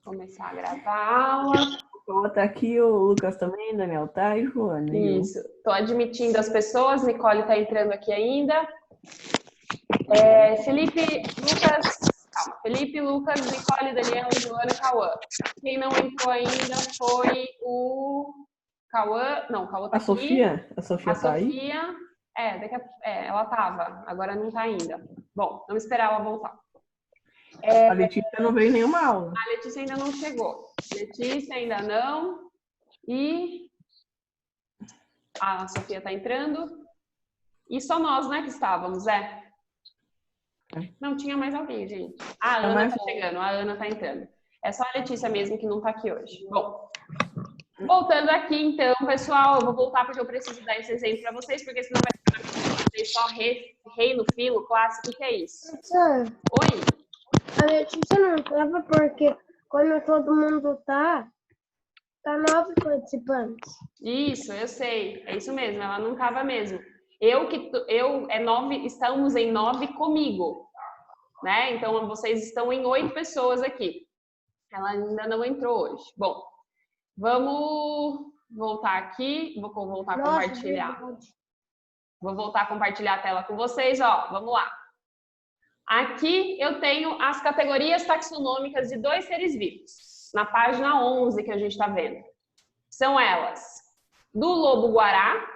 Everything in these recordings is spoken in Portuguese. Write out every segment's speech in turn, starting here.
Começar a gravar a aula. Ó, tá aqui o Lucas também, Daniel tá e Joana. Isso. Tô admitindo as pessoas. Nicole tá entrando aqui ainda. Felipe, Lucas, calma. Felipe, Lucas, Nicole, Daniel, Joana e Cauã. Quem não entrou ainda foi o Cauã. Não, o Cauã tá A aqui. Sofia? A Sofia A tá aí? Sofia, ela tava. Agora não tá ainda. Bom, vamos esperar ela voltar. A Letícia não veio nenhuma aula. A Letícia ainda não chegou. Letícia ainda não. E a Sofia tá entrando. E só nós, né, que estávamos, Não tinha mais alguém, gente. A Ana tá chegando, a Ana tá entrando. É só a Letícia mesmo que não tá aqui hoje. Bom, voltando aqui então, pessoal, eu vou voltar porque eu preciso dar esse exemplo para vocês, porque senão vai ficar só rei no filo, clássico, o que é isso? Professor, Oi? a Letícia não tava porque quando todo mundo tá 9 participantes. Isso, eu sei, é isso mesmo, ela não tava mesmo. Estamos em 9 comigo, né? Então vocês estão em 8 pessoas aqui. Ela ainda não entrou hoje. Bom, vamos voltar aqui. Vou voltar a compartilhar. Vou voltar a compartilhar a tela com vocês, ó. Vamos lá. Aqui eu tenho as categorias taxonômicas de 2 seres vivos, na página 11 que a gente está vendo. São elas do lobo-guará,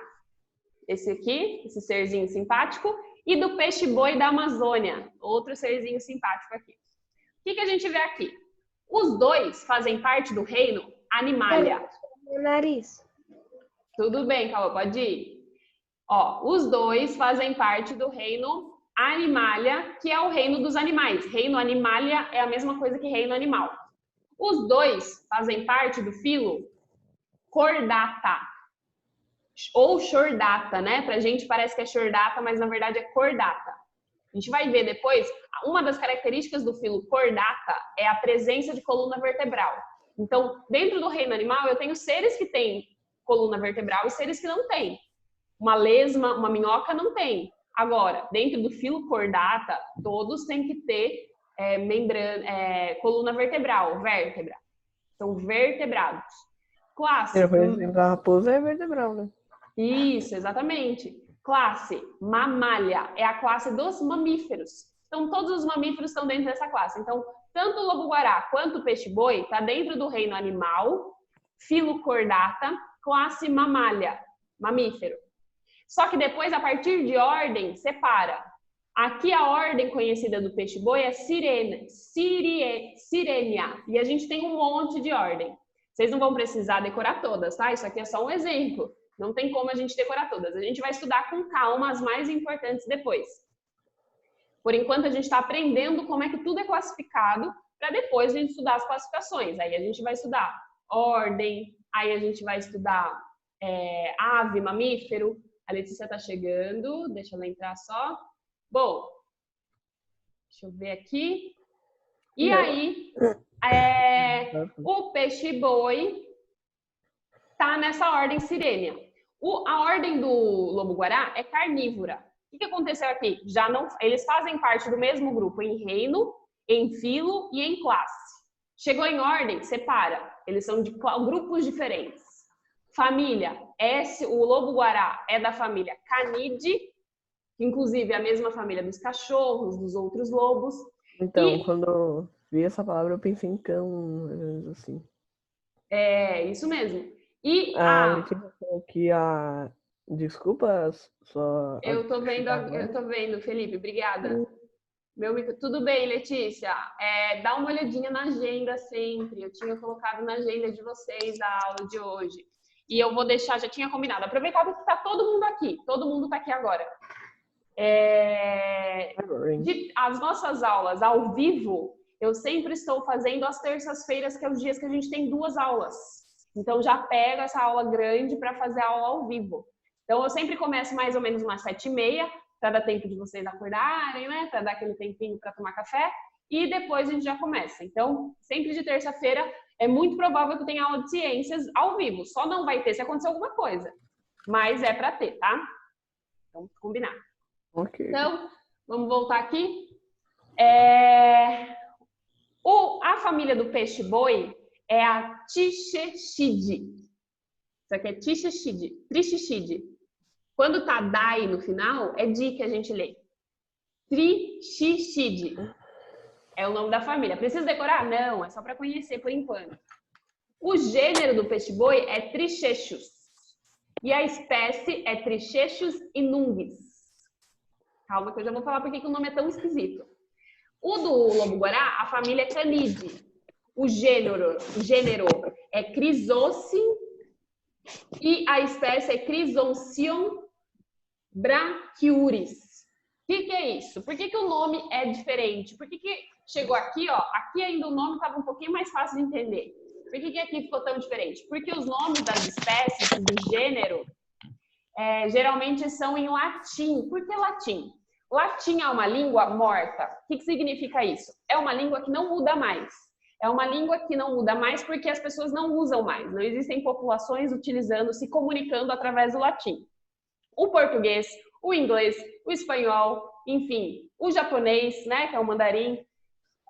esse aqui, esse serzinho simpático, e do peixe-boi da Amazônia, outro serzinho simpático aqui. O que a gente vê aqui? Os dois fazem parte do reino Animalia. Meu nariz. Tudo bem, Cauã, pode ir. Ó, os dois fazem parte do reino Animalia, que é o reino dos animais. Reino Animalia é a mesma coisa que reino animal. Os dois fazem parte do filo Chordata. Ou Chordata, né? Pra gente parece que é Chordata, mas na verdade é Chordata. A gente vai ver depois, uma das características do filo Chordata é a presença de coluna vertebral. Então, dentro do reino animal, eu tenho seres que têm coluna vertebral e seres que não têm. Uma lesma, uma minhoca não tem. Agora, dentro do filo Chordata, todos têm que ter coluna vertebral, vértebra. São vertebrados. Classe. Por exemplo, a raposa é vertebral, né? Isso, exatamente. Classe mamália é a classe dos mamíferos. Então, todos os mamíferos estão dentro dessa classe. Então, tanto o lobo-guará quanto o peixe-boi está dentro do reino animal, filo Chordata, classe mamália, mamífero. Só que depois, a partir de ordem, separa. Aqui a ordem conhecida do peixe-boi é Sirenia. E a gente tem um monte de ordem. Vocês não vão precisar decorar todas, tá? Isso aqui é só um exemplo. Não tem como a gente decorar todas. A gente vai estudar com calma as mais importantes depois. Por enquanto, a gente está aprendendo como é que tudo é classificado para depois a gente estudar as classificações. Aí a gente vai estudar ordem, aí a gente vai estudar ave, mamífero. A Letícia está chegando, deixa ela entrar só. Bom, deixa eu ver aqui. E aí, o peixe-boi está nessa ordem Sirenia. A ordem do lobo-guará é carnívora. O que aconteceu aqui? Eles fazem parte do mesmo grupo em reino, em filo e em classe. Chegou em ordem, separa. Eles são de grupos diferentes. Família, o lobo-guará é da família Canidae, que inclusive é a mesma família dos cachorros, dos outros lobos. Então, quando eu vi essa palavra, eu pensei em cão, assim. É, isso mesmo. E Letícia falou que Desculpa, só... Eu tô vendo, Felipe, obrigada. Tudo bem, Letícia? Dá uma olhadinha na agenda sempre. Eu tinha colocado na agenda de vocês a aula de hoje. E eu vou deixar, já tinha combinado. Aproveitar que tá todo mundo aqui. Todo mundo tá aqui agora. As nossas aulas ao vivo, eu sempre estou fazendo às terças-feiras, que é os dias que a gente tem 2 aulas. Então, já pego essa aula grande para fazer a aula ao vivo. Então, eu sempre começo mais ou menos umas 7h30, para dar tempo de vocês acordarem, né? Para dar aquele tempinho para tomar café. E depois a gente já começa. Então, sempre de terça-feira, é muito provável que eu tenha aula de ciências ao vivo. Só não vai ter se acontecer alguma coisa. Mas é para ter, tá? Então, combinado. Ok. Então, vamos voltar aqui. A família do peixe-boi é a Trichechidae. Isso aqui é Trichechidae. Quando tá dai no final, é di que a gente lê. Trichechidae. É o nome da família. Precisa decorar? Não, é só para conhecer por enquanto. O gênero do peixe-boi é Trichechus. E a espécie é Trichechus inunguis. Calma que eu já vou falar porque que o nome é tão esquisito. O do lobo-guará, a família é Canidae. O gênero é Chrysocyon e a espécie é Chrysoncion brachyuris. O que é isso? Por que o nome é diferente? Por que chegou aqui, ó? Aqui ainda o nome estava um pouquinho mais fácil de entender. Por que aqui ficou tão diferente? Porque os nomes das espécies, do gênero, geralmente são em latim. Por que latim? Latim é uma língua morta. O que significa isso? É uma língua que não muda mais. É uma língua que não muda mais porque as pessoas não usam mais. Não existem populações utilizando, se comunicando através do latim. O português, o inglês, o espanhol, enfim, o japonês, né, que é o mandarim.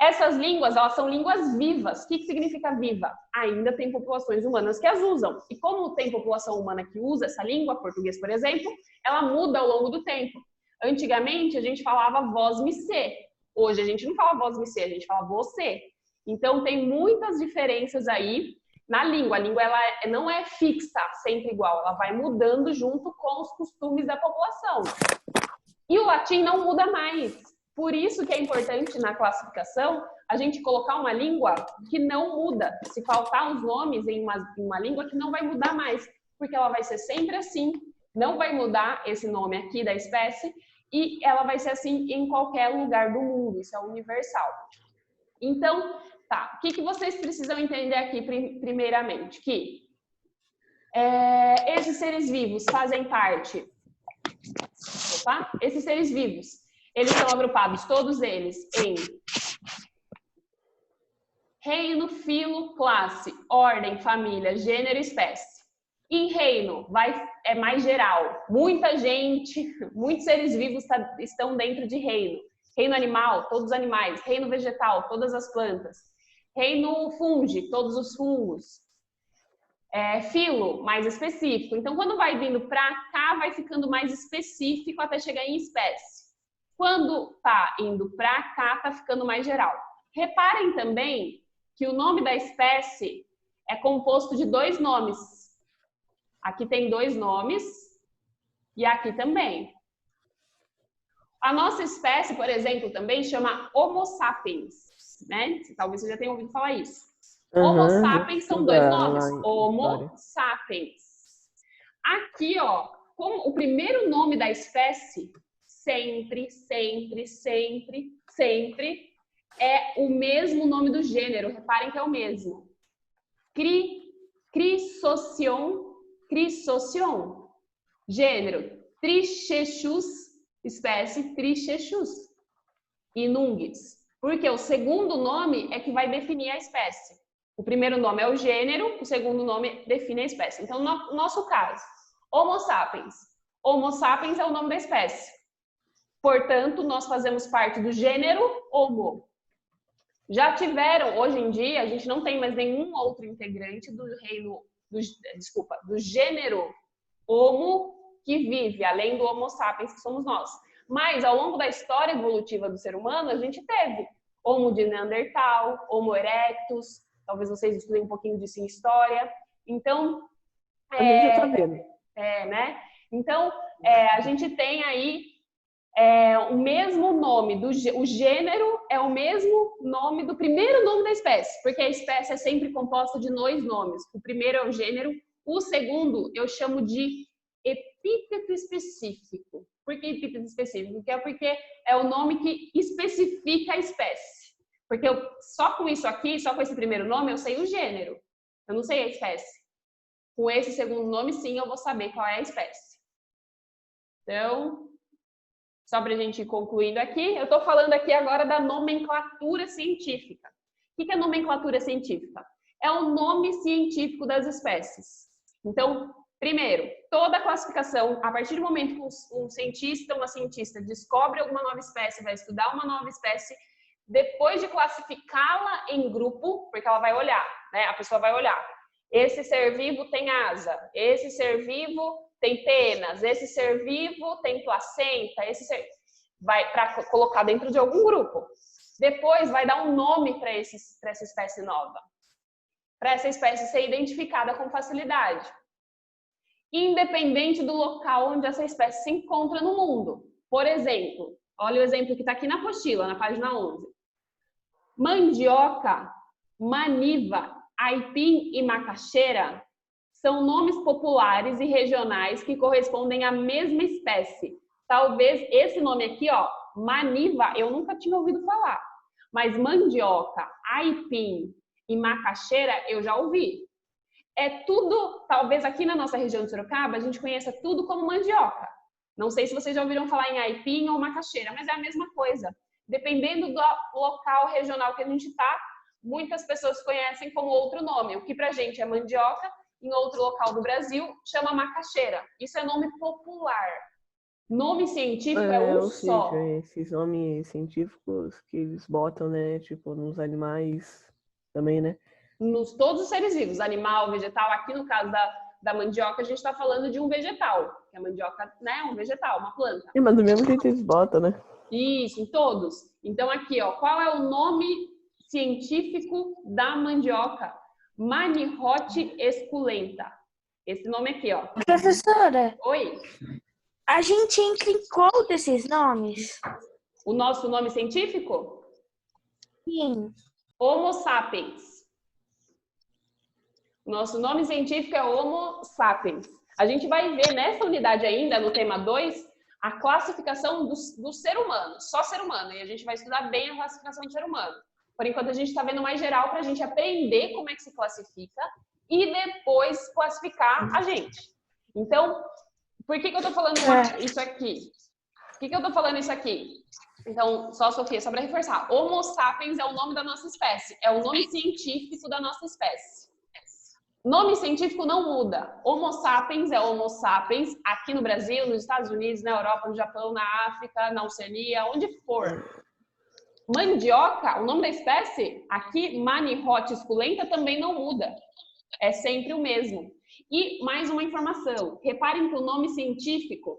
Essas línguas, elas são línguas vivas. O que significa viva? Ainda tem populações humanas que as usam. E como tem população humana que usa essa língua, português, por exemplo, ela muda ao longo do tempo. Antigamente, a gente falava vós-me-cê. Hoje, a gente não fala vós-me-cê, a gente fala você. Então, tem muitas diferenças aí na língua. A língua ela não é fixa, sempre igual. Ela vai mudando junto com os costumes da população. E o latim não muda mais. Por isso que é importante na classificação a gente colocar uma língua que não muda. Se faltar os nomes em uma língua que não vai mudar mais, porque ela vai ser sempre assim. Não vai mudar esse nome aqui da espécie e ela vai ser assim em qualquer lugar do mundo. Isso é universal. Então, tá. O que vocês precisam entender aqui primeiramente? Que esses seres vivos fazem parte... Opa! Esses seres vivos, eles são agrupados, todos eles, em reino, filo, classe, ordem, família, gênero e espécie. Em reino, é mais geral. Muita gente, muitos seres vivos estão dentro de reino. Reino animal, todos os animais. Reino vegetal, todas as plantas. Reino fungi, todos os fungos. Filo, mais específico. Então, quando vai vindo para cá, vai ficando mais específico até chegar em espécie. Quando tá indo para cá, tá ficando mais geral. Reparem também que o nome da espécie é composto de 2 nomes. Aqui tem 2 nomes e aqui também. A nossa espécie, por exemplo, também chama Homo sapiens, né? Talvez você já tenha ouvido falar isso. Homo sapiens são 2 nomes. Homo sapiens. Aqui, ó, como o primeiro nome da espécie, sempre é o mesmo nome do gênero. Reparem que é o mesmo. Chrysocion. Gênero, Trichechus. Espécie, Trichechus. Inunguis. Porque o segundo nome é que vai definir a espécie. O primeiro nome é o gênero, o segundo nome define a espécie. Então, no nosso caso, Homo sapiens. Homo sapiens é o nome da espécie. Portanto, nós fazemos parte do gênero Homo. Já tiveram, hoje em dia, a gente não tem mais nenhum outro integrante do gênero Homo que vive, além do Homo sapiens, que somos nós. Mas, ao longo da história evolutiva do ser humano, a gente teve Homo de Neandertal, Homo erectus, talvez vocês estudem um pouquinho disso em história. Então, a gente já tá vendo. Né? Então, a gente tem aí o mesmo nome, o gênero é o mesmo nome do primeiro nome da espécie, porque a espécie é sempre composta de 2 nomes. O primeiro é o gênero, o segundo eu chamo de epíteto específico. Por que epíteto específico? Porque é o nome que especifica a espécie. Porque só com isso aqui, só com esse primeiro nome, eu sei o gênero. Eu não sei a espécie. Com esse segundo nome, sim, eu vou saber qual é a espécie. Então, só para a gente ir concluindo aqui, eu estou falando aqui agora da nomenclatura científica. O que é nomenclatura científica? É o nome científico das espécies. Então, primeiro, toda classificação, a partir do momento que um cientista ou uma cientista descobre alguma nova espécie, vai estudar uma nova espécie, depois de classificá-la em grupo, porque ela vai olhar, né? A pessoa vai olhar. Esse ser vivo tem asa, esse ser vivo tem penas, esse ser vivo tem placenta, vai para colocar dentro de algum grupo. Depois vai dar um nome para essa espécie nova, para essa espécie ser identificada com facilidade, independente do local onde essa espécie se encontra no mundo. Por exemplo, olha o exemplo que está aqui na apostila, na página 11. Mandioca, maniva, aipim e macaxeira são nomes populares e regionais que correspondem à mesma espécie. Talvez esse nome aqui, ó, maniva, eu nunca tinha ouvido falar. Mas mandioca, aipim e macaxeira eu já ouvi. É tudo, talvez aqui na nossa região de Sorocaba, a gente conheça tudo como mandioca. Não sei se vocês já ouviram falar em aipim ou macaxeira, mas é a mesma coisa. Dependendo do local regional que a gente está, muitas pessoas conhecem como outro nome. O que pra gente é mandioca, em outro local do Brasil, chama macaxeira. Isso é nome popular. Nome científico é um Ou só. seja, esses nomes científicos que eles botam, né, tipo, nos animais também, né? Nos todos os seres vivos, animal, vegetal. Aqui no caso da mandioca, a gente está falando de um vegetal. Que a mandioca, né, é um vegetal, uma planta. Mas do mesmo jeito eles botam, né? Isso, em todos. Então aqui, ó, qual é o nome científico da mandioca? Manihot esculenta. Esse nome aqui, ó. Professora, Oi. a gente entra em qual desses nomes? O nosso nome científico? Sim. Homo sapiens. Nosso nome científico é Homo sapiens. A gente vai ver nessa unidade ainda, no tema 2, a classificação do ser humano, só ser humano. E a gente vai estudar bem a classificação do ser humano. Por enquanto, a gente está vendo mais geral para a gente aprender como é que se classifica e depois classificar a gente. Então, por que eu estou falando isso aqui? Por que eu estou falando isso aqui? Então, Sofia, só para reforçar. Homo sapiens é o nome da nossa espécie. É o nome científico da nossa espécie. Nome científico não muda. Homo sapiens é Homo sapiens aqui no Brasil, nos Estados Unidos, na Europa, no Japão, na África, na Oceania, onde for. Mandioca, o nome da espécie, aqui, Manihot esculenta, também não muda. É sempre o mesmo. E mais uma informação. Reparem que o nome científico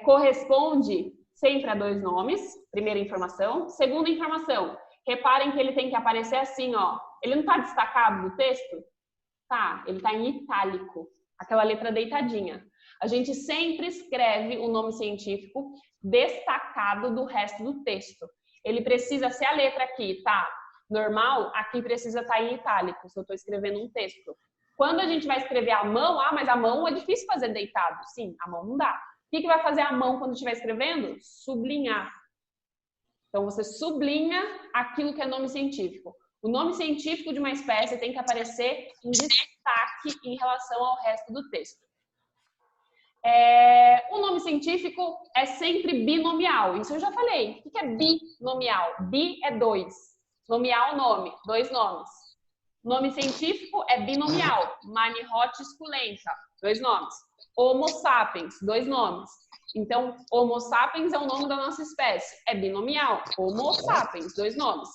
corresponde sempre a 2 nomes. Primeira informação. Segunda informação. Reparem que ele tem que aparecer assim, ó. Ele não está destacado do texto? Tá, ele está em itálico. Aquela letra deitadinha. A gente sempre escreve o nome científico destacado do resto do texto. Ele precisa ser a letra aqui, tá? Normal, aqui precisa estar em itálico, se eu estou escrevendo um texto. Quando a gente vai escrever à mão, mas a mão é difícil fazer deitado. Sim, a mão não dá. O que vai fazer a mão quando estiver escrevendo? Sublinhar. Então, você sublinha aquilo que é nome científico. O nome científico de uma espécie tem que aparecer em destaque em relação ao resto do texto. O nome científico é sempre binomial. Isso eu já falei. O que é binomial? Bi é 2. Nomial, nome. 2 nomes. Nome científico é binomial. Manihot esculenta. 2 nomes. Homo sapiens. 2 nomes. Então, Homo sapiens é o nome da nossa espécie. É binomial. Homo sapiens. 2 nomes.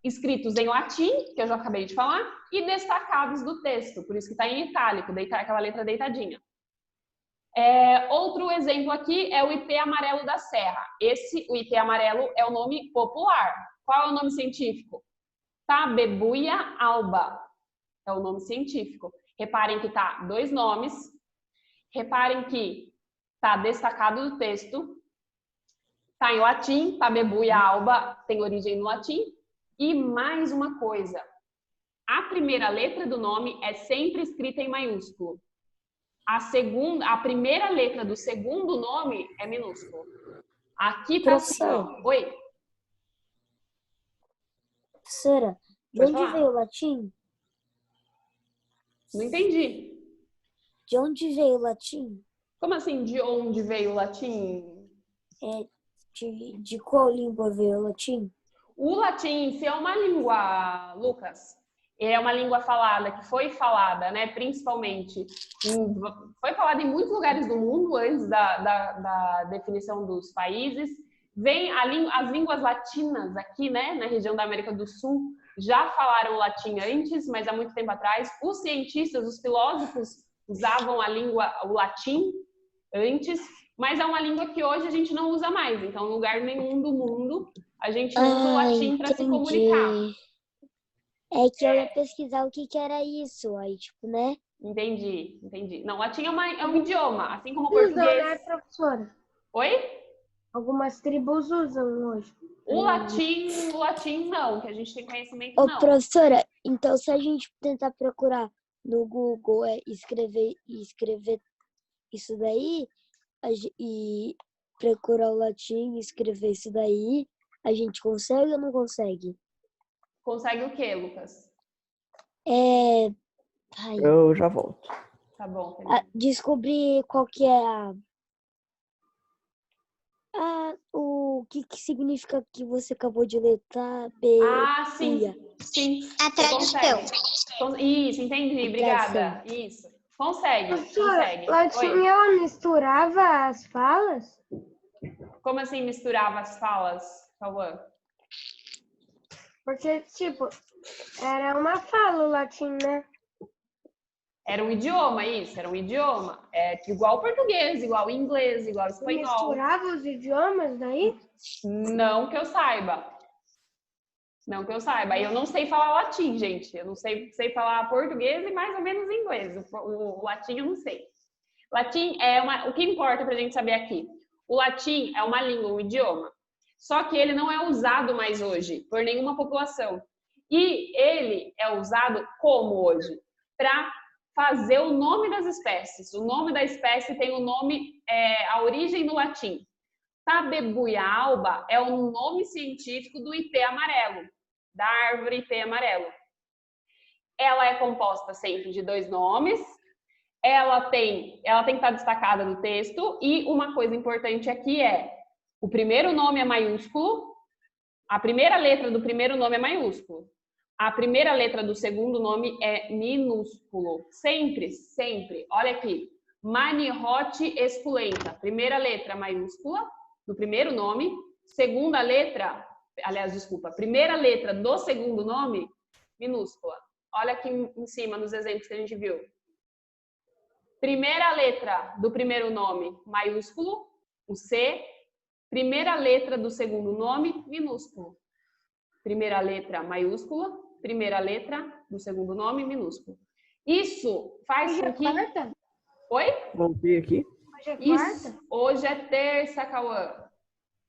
Escritos em latim, que eu já acabei de falar, e destacados do texto, por isso que está em itálico, aquela letra deitadinha. Outro exemplo aqui é o ipê amarelo da serra. O ipê amarelo é o nome popular. Qual é o nome científico? Tabebuia alba é o nome científico. Reparem que tá 2 nomes. Reparem que tá destacado do texto. Tá em latim, Tabebuia alba tem origem no latim. E mais uma coisa, a primeira letra do nome é sempre escrita em maiúsculo. A primeira letra do segundo nome é minúsculo. Aqui tá assim, ó. Oi? Professora, de onde veio o latim? Não entendi. De onde veio o latim? Como assim, de onde veio o latim? De qual língua veio o latim? O latim em si é uma língua, Lucas. é uma língua falada, que foi falada, né, principalmente, foi falada em muitos lugares do mundo antes da definição dos países. Vem as línguas latinas aqui, né, na região da América do Sul, já falaram latim antes, mas há muito tempo atrás. Os cientistas, os filósofos usavam o latim antes, mas é uma língua que hoje a gente não usa mais. Então, em lugar nenhum do mundo, a gente usa o latim para se comunicar. É que eu ia pesquisar o que era isso, aí, tipo, né? Entendi. Não, latim é um idioma, assim como o Usam, português. né, professora? Oi? Algumas tribos usam hoje. O latim não, que a gente tem conhecimento Ô, não. professora, então se a gente tentar procurar no Google escrever isso daí, e procurar o latim e escrever isso daí, a gente consegue ou não consegue? Consegue o quê, Lucas? Ai, Eu já volto. Tá bom, Felipe. descobrir qual que é o que significa que você acabou de ler, tá? Sim. A tradução. Isso, entendi, obrigada. Isso. Consegue. Latim, ela misturava as falas? Como assim misturava as falas, Cauã? Porque, tipo, era uma fala o latim, né? Era um idioma, isso, era um idioma. É igual português, igual inglês, igual espanhol. Misturava os idiomas daí? Não que eu saiba. Eu não sei falar latim, gente. Eu não sei falar português e mais ou menos inglês. O latim eu não sei. Latim o que importa pra gente saber aqui? O latim é uma língua, um idioma. Só que ele não é usado mais hoje por nenhuma população. E ele é usado como hoje? Para fazer o nome das espécies. O nome da espécie tem o nome, a origem no latim. Tabebuialba é o nome científico do ipê amarelo, da árvore ipê amarelo. Ela é composta sempre de 2 nomes, ela tem que estar destacada no texto, e uma coisa importante aqui o primeiro nome é maiúsculo, a primeira letra do primeiro nome é maiúsculo, a primeira letra do segundo nome é minúsculo, sempre, olha aqui, Manihot esculenta, primeira letra maiúscula do primeiro nome, primeira letra do segundo nome, minúscula. Olha aqui em cima nos exemplos que a gente viu. Primeira letra do primeiro nome, maiúsculo, o C. Primeira letra do segundo nome, minúsculo. Primeira letra maiúscula, primeira letra do segundo nome, minúsculo. Isso faz com que... Quarta? Oi? Voltei aqui. Hoje é Isso, quarta? hoje é terça, Cauã.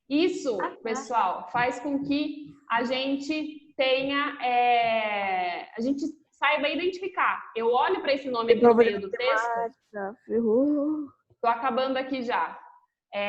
Isso, pessoal, faz com que a gente tenha, a gente saiba identificar. Eu olho para esse nome aqui no meio do texto. Tô acabando aqui já.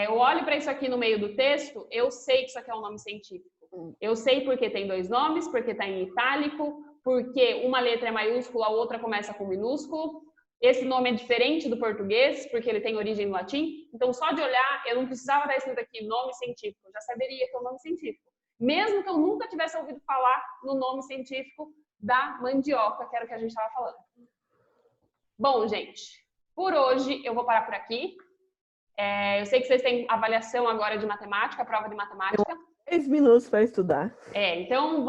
Eu olho para isso aqui no meio do texto, eu sei que isso aqui é um nome científico. Eu sei porque tem 2 nomes, porque está em itálico, porque uma letra é maiúscula, a outra começa com minúsculo. Esse nome é diferente do português, porque ele tem origem no latim. Então, só de olhar, eu não precisava estar escrito aqui nome científico. Eu já saberia que é um nome científico. Mesmo que eu nunca tivesse ouvido falar no nome científico da mandioca, que era o que a gente estava falando. Bom, gente, por hoje eu vou parar por aqui. Eu sei que vocês têm avaliação agora de matemática, prova de matemática. 10 minutos para estudar. Então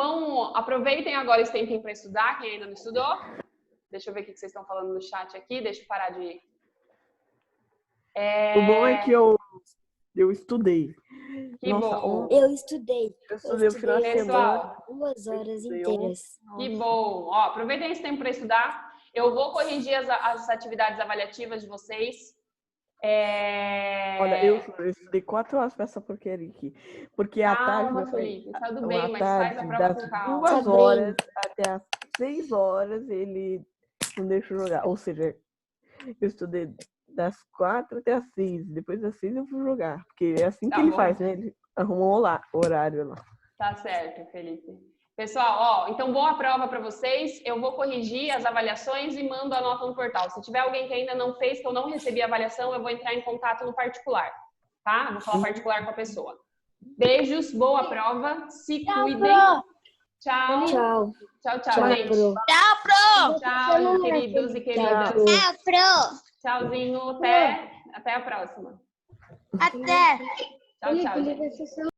aproveitem agora esse tempinho para estudar, quem ainda não estudou. Deixa eu ver o que vocês estão falando no chat aqui. Deixa eu parar de... O bom é que eu estudei. Que bom. Eu estudei. Eu estudei o final de semana. 2 horas inteiras. Que bom. Ó, aproveitem esse tempo para estudar. Eu vou corrigir as atividades avaliativas de vocês. Olha, eu estudei 4 horas para essa porcaria aqui. Porque à tarde... Felipe, tudo bem, mas faz a prova com calma. Das 2 horas até as 6 horas ele não deixa eu jogar. Ou seja, eu estudei das 4 até as 6. Depois das 6 eu fui jogar. Porque é assim que ele faz, né? Ele arrumou o horário lá. Tá certo, Felipe. Pessoal, então boa prova para vocês. Eu vou corrigir as avaliações e mando a nota no portal. Se tiver alguém que ainda não fez, que eu não recebi a avaliação, eu vou entrar em contato no particular, tá? Vou falar particular com a pessoa. Beijos, boa prova, se cuidem. Tchau. Tchau. Tchau, gente. Tchau, Pro! Tchau, queridos e queridas. Tchau, Pro. Tchauzinho, até a próxima. Até! Tchau, tchau, gente. Felipe,